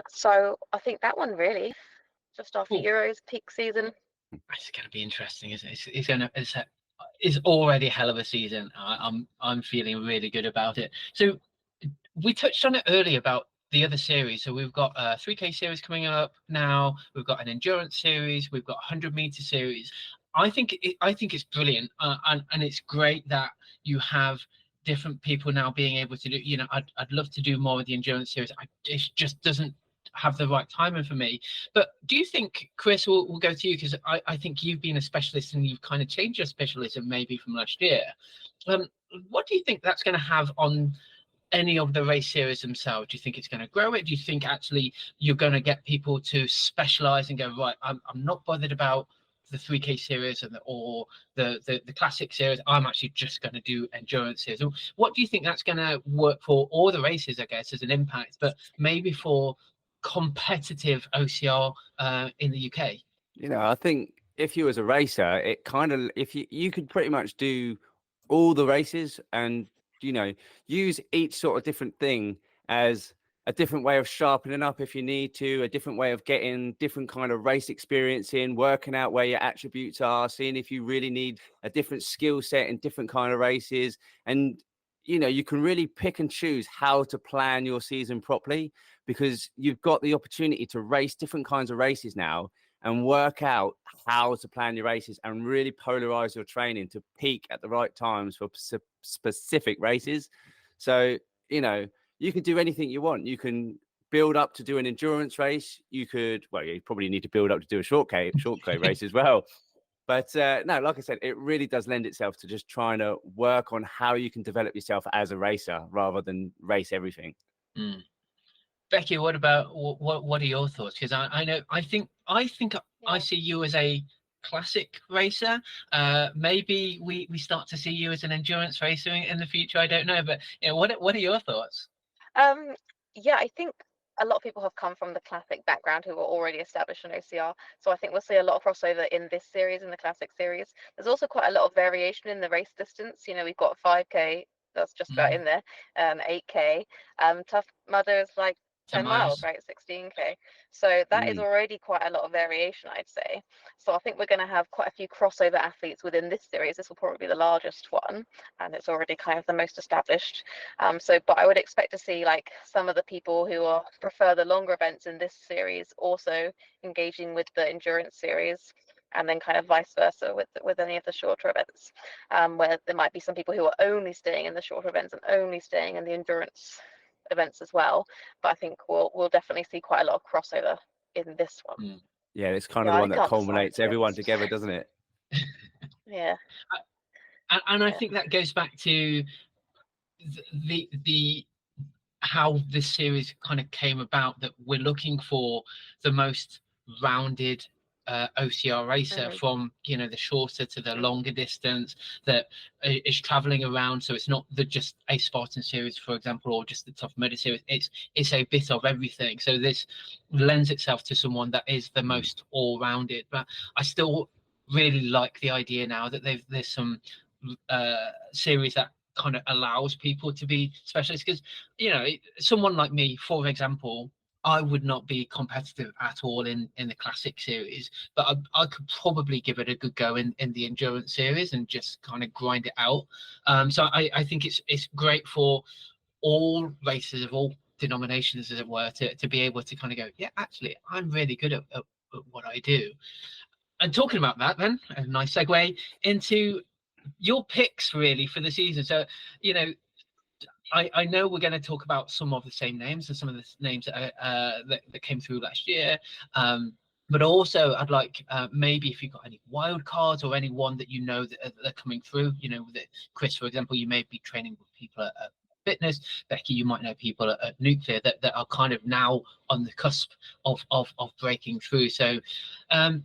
So I think that one really, just after Euros peak season. It's going to be interesting, isn't it? It's already a hell of a season. I'm feeling really good about it. So we touched on it earlier about the other series. So we've got a 3K series coming up now. We've got an endurance series. We've got a 100-meter series. I think it's brilliant, and it's great that you have different people now being able to do. I'd love to do more of the endurance series. It just doesn't have the right timing for me. But do you think, Chris, we'll go to you, because I think you've been a specialist and you've kind of changed your specialism maybe from last year. What do you think that's going to have on any of the race series themselves? Do you think it's going to grow it? Do you think actually you're going to get people to specialize and go, right, I'm not bothered about the 3K series or the classic series, I'm actually just going to do endurance series? What do you think that's going to work for all the races, I guess, as an impact, but maybe for competitive OCR in the UK? I think if you as a racer, it kind of, if you could pretty much do all the races and use each sort of different thing as a different way of sharpening up if you need to, a different way of getting different kind of race experience in, working out where your attributes are, seeing if you really need a different skill set in different kind of races. And you can really pick and choose how to plan your season properly, because you've got the opportunity to race different kinds of races now and work out how to plan your races and really polarize your training to peak at the right times for specific races. So, you can do anything you want. You can build up to do an endurance race. You probably need to build up to do a short K race as well. But no, like I said, it really does lend itself to just trying to work on how you can develop yourself as a racer rather than race everything. Becky, what are your thoughts? Because I think I see you as a classic racer. Maybe we start to see you as an endurance racer in the future. I don't know, but what are your thoughts? Yeah, I think a lot of people have come from the classic background who are already established in OCR. So I think we'll see a lot of crossover in this series, in the classic series. There's also quite a lot of variation in the race distance. We've got 5K, that's just about in there, 8K. Tough Mudder is like 10 miles, right? 16K. So that is already quite a lot of variation, I'd say. So I think we're going to have quite a few crossover athletes within this series. This will probably be the largest one, and it's already kind of the most established. But I would expect to see like some of the people who prefer the longer events in this series also engaging with the endurance series, and then kind of vice versa with any of the shorter events, where there might be some people who are only staying in the shorter events and only staying in the endurance events as well. But I think we'll definitely see quite a lot of crossover in this one. Yeah, it's kind of Yeah, the I one that can't decide, culminates to be everyone honest. together, doesn't it? Yeah. And I think that goes back to the how this series kind of came about, that we're looking for the most rounded OCR racer, from the shorter to the longer distance, that is traveling around. So it's not just a Spartan series, for example, or just the Tough Mudder series. It's a bit of everything. So this lends itself to someone that is the most all-rounded. But I still really like the idea now that there's some series that kind of allows people to be specialists, because someone like me, for example, I would not be competitive at all in the classic series, but I could probably give it a good go in the endurance series and just kind of grind it out. So I think it's great for all races of all denominations, as it were, to be able to kind of go, yeah, actually I'm really good at what I do. And talking about that, then a nice segue into your picks really for the season. So I know we're going to talk about some of the same names and some of the names that came through last year. But also, I'd like maybe if you've got any wild cards or anyone that that are coming through. That Chris, for example, you may be training with people at Fitness. Becky, you might know people at Nuclear that are kind of now on the cusp of breaking through. So,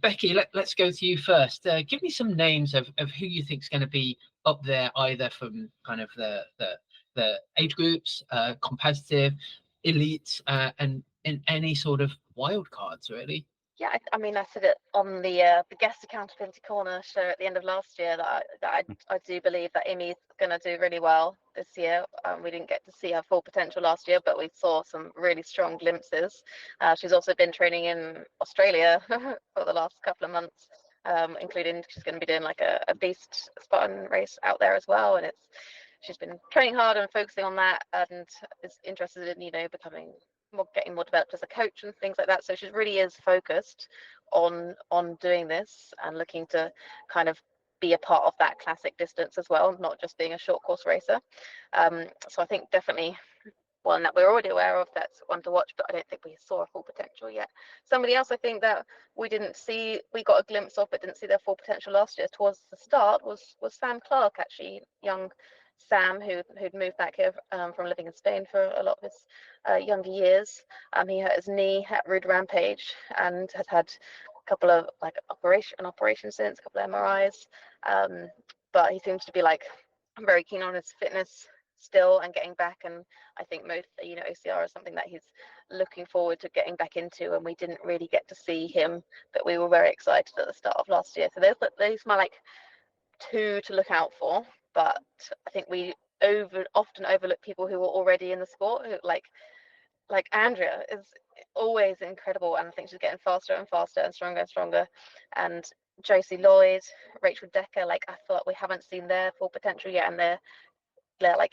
Becky, let's go to you first. Give me some names of who you think is going to be up there, either from kind of the age groups, competitive, elite, and in any sort of wild cards, really. Yeah, I mean, I said it on the guest accountability corner show at the end of last year that I do believe that Imi's going to do really well this year. We didn't get to see her full potential last year, but we saw some really strong glimpses. She's also been training in Australia for the last couple of months, including she's going to be doing like a beast Spartan race out there as well, and she's been training hard and focusing on that, and is interested in getting more developed as a coach and things like that. So she really is focused on doing this and looking to kind of be a part of that classic distance as well, not just being a short course racer. So I think definitely one that we're already aware of, that's one to watch, but I don't think we saw a full potential yet. Somebody else I think that we got a glimpse of but didn't see their full potential last year towards the start was Sam Clark, actually. Young Sam, who'd moved back here from living in Spain for a lot of his younger years. He hurt his knee at Rude Rampage and has had a couple of operations since, a couple of MRIs. But he seems to be very keen on his fitness still and getting back, and I think most OCR is something that he's looking forward to getting back into, and we didn't really get to see him, but we were very excited at the start of last year. So those my two to look out for. But I think we often overlook people who are already in the sport, who like Andrea is always incredible, and I think she's getting faster and faster and stronger and stronger. And Josie Lloyd, Rachel Decker, I thought we haven't seen their full potential yet, and they're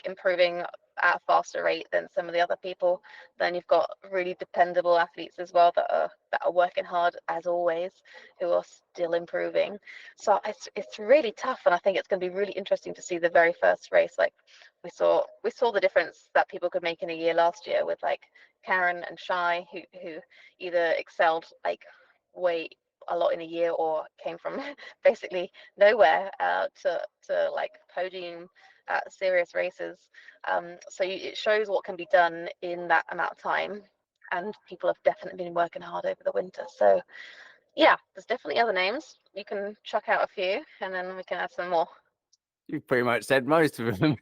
improving at a faster rate than some of the other people. Then you've got really dependable athletes as well that are working hard as always, who are still improving. So it's really tough, and I think it's going to be really interesting to see the very first race. We saw the difference that people could make in a year last year with Karen and Shai, who either excelled way a lot in a year or came from basically nowhere to podium serious races. So it shows what can be done in that amount of time, and people have definitely been working hard over the winter. So yeah, there's definitely other names. You can chuck out a few and then we can add some more. You've pretty much said most of them.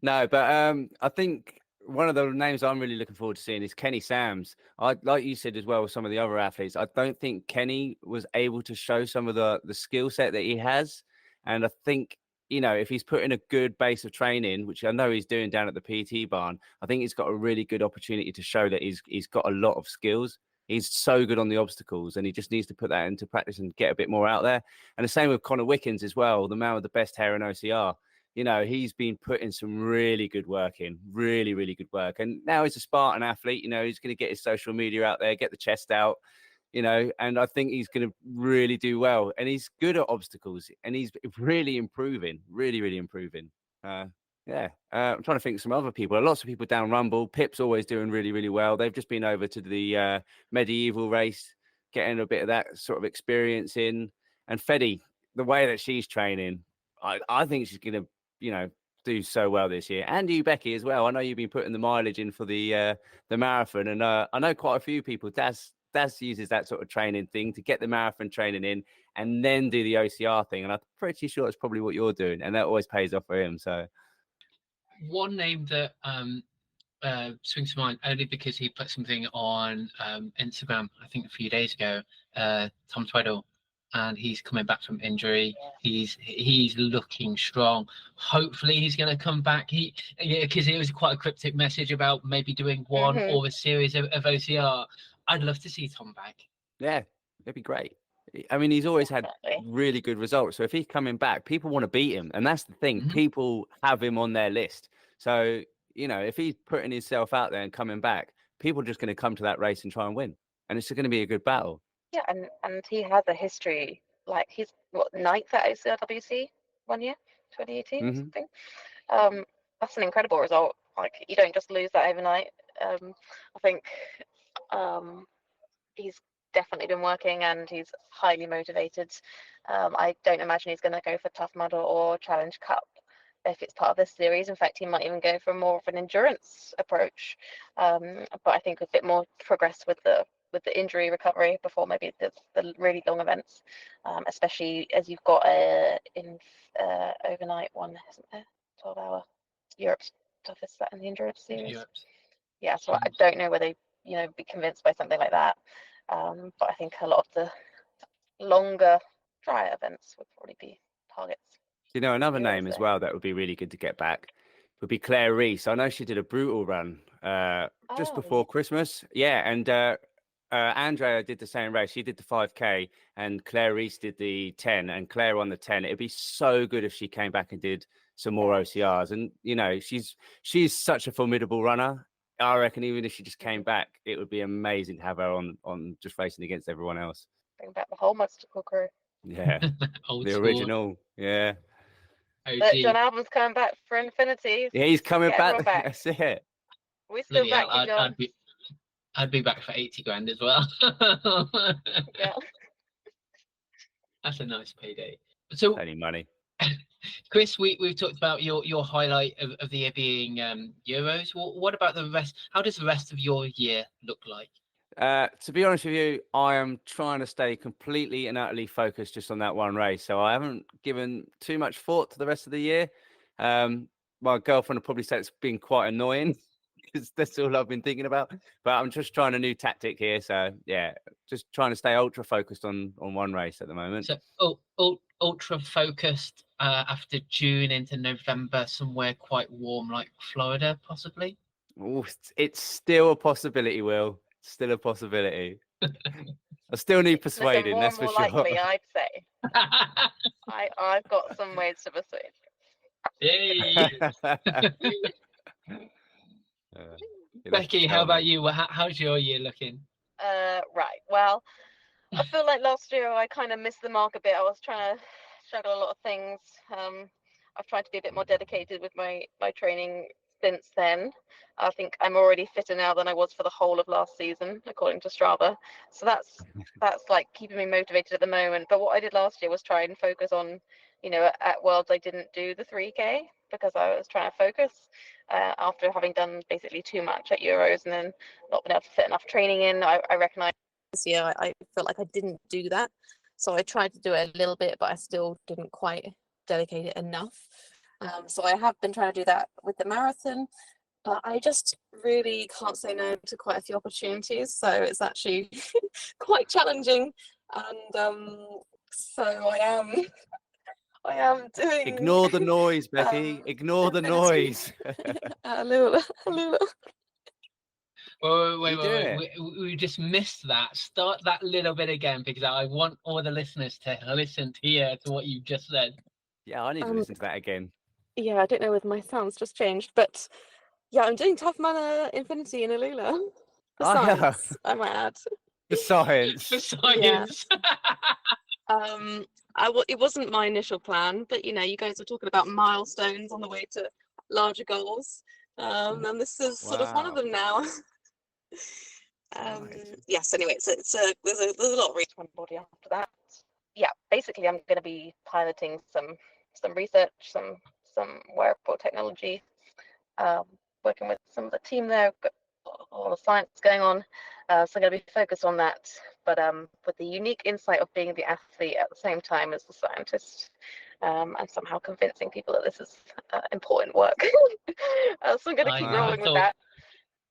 No, but I think one of the names I'm really looking forward to seeing is Kenny Sams. Like you said as well with some of the other athletes, I don't think Kenny was able to show some of the skill set that he has. And I think, if he's put in a good base of training, which I know he's doing down at the PT barn, I think he's got a really good opportunity to show that he's got a lot of skills. He's so good on the obstacles, and he just needs to put that into practice and get a bit more out there. And the same with Connor Wickens as well, the man with the best hair in OCR. He's been putting some really good work in, really, really good work. And now he's a Spartan athlete, he's going to get his social media out there, get the chest out, and I think he's going to really do well. And he's good at obstacles, and he's really improving, really, really improving. Yeah, I'm trying to think of some other people. Lots of people down Rumble. Pip's always doing really, really well. They've just been over to the medieval race, getting a bit of that sort of experience in. And Fedi, the way that she's training, I think she's going to, do so well this year. And you, Becky, as well. I know you've been putting the mileage in for the marathon, and I know quite a few people. Daz uses that sort of training thing to get the marathon training in, and then do the OCR thing. And I'm pretty sure it's probably what you're doing, and that always pays off for him. So. One name that swings to mind only because he put something on Instagram, I think a few days ago, Tom Tweddle, and he's coming back from injury. He's looking strong. Hopefully he's going to come back. Because it was quite a cryptic message about maybe doing one or a series of OCR. I'd love to see Tom back. Yeah, it'd be great. I mean, he's always had really good results. So if he's coming back, people want to beat him. And that's the thing. People have him on their list. So, if he's putting himself out there and coming back, people are just going to come to that race and try and win. And it's going to be a good battle. Yeah, and he has a history. Like, he's ninth at OCRWC 1 year, 2018 or something. That's an incredible result. Like, you don't just lose that overnight. I think he's definitely been working, and he's highly motivated. I don't imagine he's going to go for Tough Mudder or Challenge Cup if it's part of this series. In fact, he might even go for more of an endurance approach. But I think a bit more progress with the injury recovery before maybe the really long events, especially as you've got in overnight one, isn't there? 12-hour Europe's toughest, that in the endurance series. Yeah, so I don't know whether be convinced by something like that. But I think a lot of the longer, drier events would probably be targets. Another name as well that would be really good to get back would be Claire Reese. I know she did a brutal run just before Christmas. Yeah, and Andrea did the same race. She did the 5K, and Claire Reese did the 10, and Claire won the 10. It'd be so good if she came back and did some more OCRs. And she's such a formidable runner. I reckon even if she just came back, it would be amazing to have her on just racing against everyone else. Bring back the whole Mustacle crew. Yeah, the original. Yeah. But John Album's coming back for Infinity. Yeah, he's coming back. That's it. We still back you, John. I'd be back for 80 grand as well. Yeah. That's a nice payday. So any money. Chris, we've talked about your highlight of the year being Euros. What about the rest? How does the rest of your year look like? To be honest with you, I am trying to stay completely and utterly focused just on that one race. So I haven't given too much thought to the rest of the year. My girlfriend will probably say it's been quite annoying because that's all I've been thinking about. But I'm just trying a new tactic here. So yeah, just trying to stay ultra focused on one race at the moment. So ultra focused after June into November, somewhere quite warm like Florida, possibly. Ooh, it's still a possibility, Will. Still a possibility. I still need persuading, that's for sure. Likely, I'd say. I've got some ways to persuade. Becky, how about you? How's your year looking? Right. Well, I feel like last year I kind of missed the mark a bit. I was trying to juggle a lot of things. I've tried to be a bit more dedicated with my training since then. I think I'm already fitter now than I was for the whole of last season, according to Strava. So that's like keeping me motivated at the moment. But what I did last year was try and focus on, at Worlds I didn't do the 3K because I was trying to focus after having done basically too much at Euros and then not been able to fit enough training in. I recognize this year I felt like I didn't do that. So I tried to do it a little bit, but I still didn't quite dedicate it enough. So I have been trying to do that with the marathon, but I just really can't say no to quite a few opportunities. So it's actually quite challenging. And so I am doing... Ignore the noise, Becky. Ignore the noise. Wait. We just missed that. Start that little bit again because I want all the listeners to listen to what you just said. Yeah, I need to listen to that again. Yeah, I don't know if my sound's just changed, but yeah, I'm doing Tough Mudder Infinity in Alula. The science, I might add. The science. The science. Yeah. It wasn't my initial plan, but you guys were talking about milestones on the way to larger goals. And this is sort of one of them now. Nice. Yes, anyway, there's a lot of research on my body after that. Yeah, basically I'm going to be piloting some research, some wearable technology, working with some of the team there, got all the science going on. So I'm going to be focused on that, but with the unique insight of being the athlete at the same time as the scientist, and somehow convincing people that this is important work. So I'm going to keep rolling with that.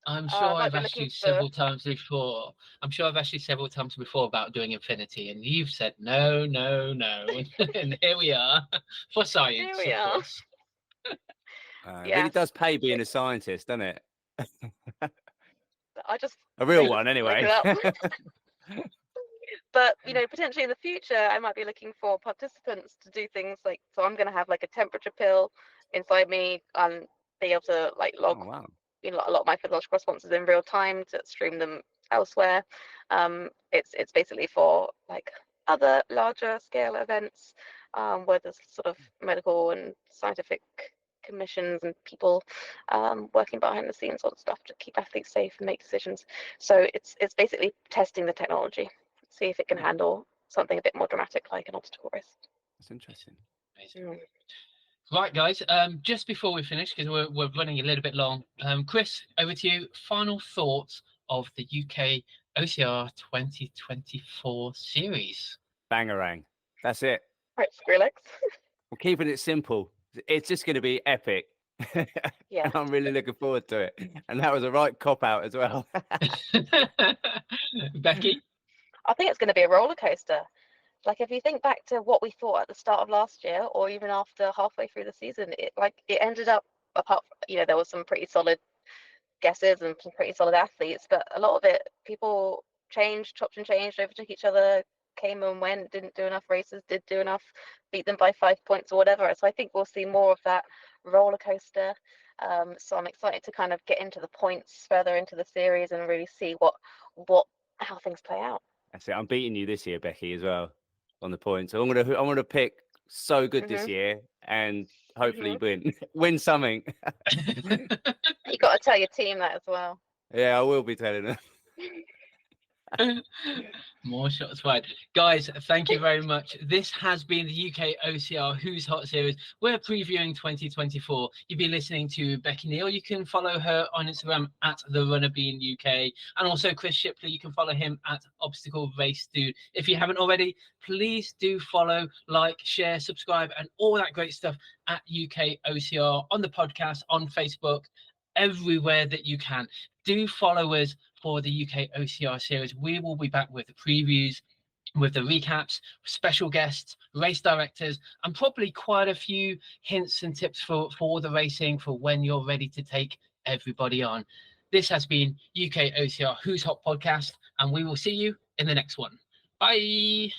I'm sure I've been asked you looking several times before. I'm sure I've asked you several times before about doing Infinity, and you've said no, no, no, and here we are for science, Here we of are. course. It really does pay being a scientist, doesn't it? I just A real one, look anyway. it up. But potentially in the future, I might be looking for participants to do things like. So I'm going to have like a temperature pill inside me and be able to like log Oh, wow. a lot of my physiological responses in real time to stream them elsewhere. It's basically for like other larger scale events where there's sort of medical and scientific commissions and people working behind the scenes on stuff to keep athletes safe and make decisions. So it's basically testing the technology, see if it can handle something a bit more dramatic like an obstacle race. That's interesting. Amazing. Right, guys, just before we finish, because we're running a little bit long, Chris, over to you. Final thoughts of the UK OCR 2024 series. Bangarang. That's it. Right, Skrillex. We're keeping it simple. It's just going to be epic. Yeah. And I'm really looking forward to it. And that was a right cop out as well. I Becky? think it's going to be a roller coaster. Like if you think back to what we thought at the start of last year, or even after halfway through the season, it ended up, apart from, there was some pretty solid guesses and some pretty solid athletes, but a lot of it, people chopped and changed, overtook each other, came and went, didn't do enough races, did do enough, beat them by 5 points or whatever. So I think we'll see more of that roller coaster. So I'm excited to kind of get into the points further into the series and really see how things play out. That's it. I'm beating you this year, Becky, as well, on the points. So I'm gonna pick so good this year and hopefully win something. You got to tell your team that as well. Yeah, I will be telling them. More shots fired. Guys, thank you very much. This has been the UK OCR Who's Hot series. We're previewing 2024. You've been listening to Becky Neal. You can follow her on Instagram at The Runner Bean UK. And also Chris Shipley, you can follow him at Obstacle Race Dude. If you haven't already, please do follow, like, share, subscribe, and all that great stuff at UK OCR on the podcast, on Facebook, everywhere that you can. Do follow us for the UK OCR series. We will be back with the previews, with the recaps, special guests, race directors, and probably quite a few hints and tips for the racing for when you're ready to take everybody on. This has been UK OCR Who's Hot podcast, and we will see you in the next one. Bye. This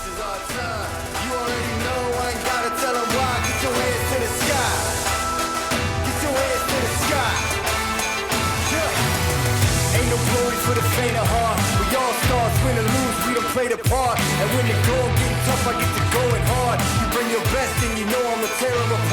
is our time. You already know, I ain't gotta tell them why. Get your hands to the sky. Get your hands to the sky. Ain't no glory for the faint of heart. We all stars, win or lose, we don't play the part. And when the going getting tough, I get to going hard. You bring your best and you know I'ma tear them apart.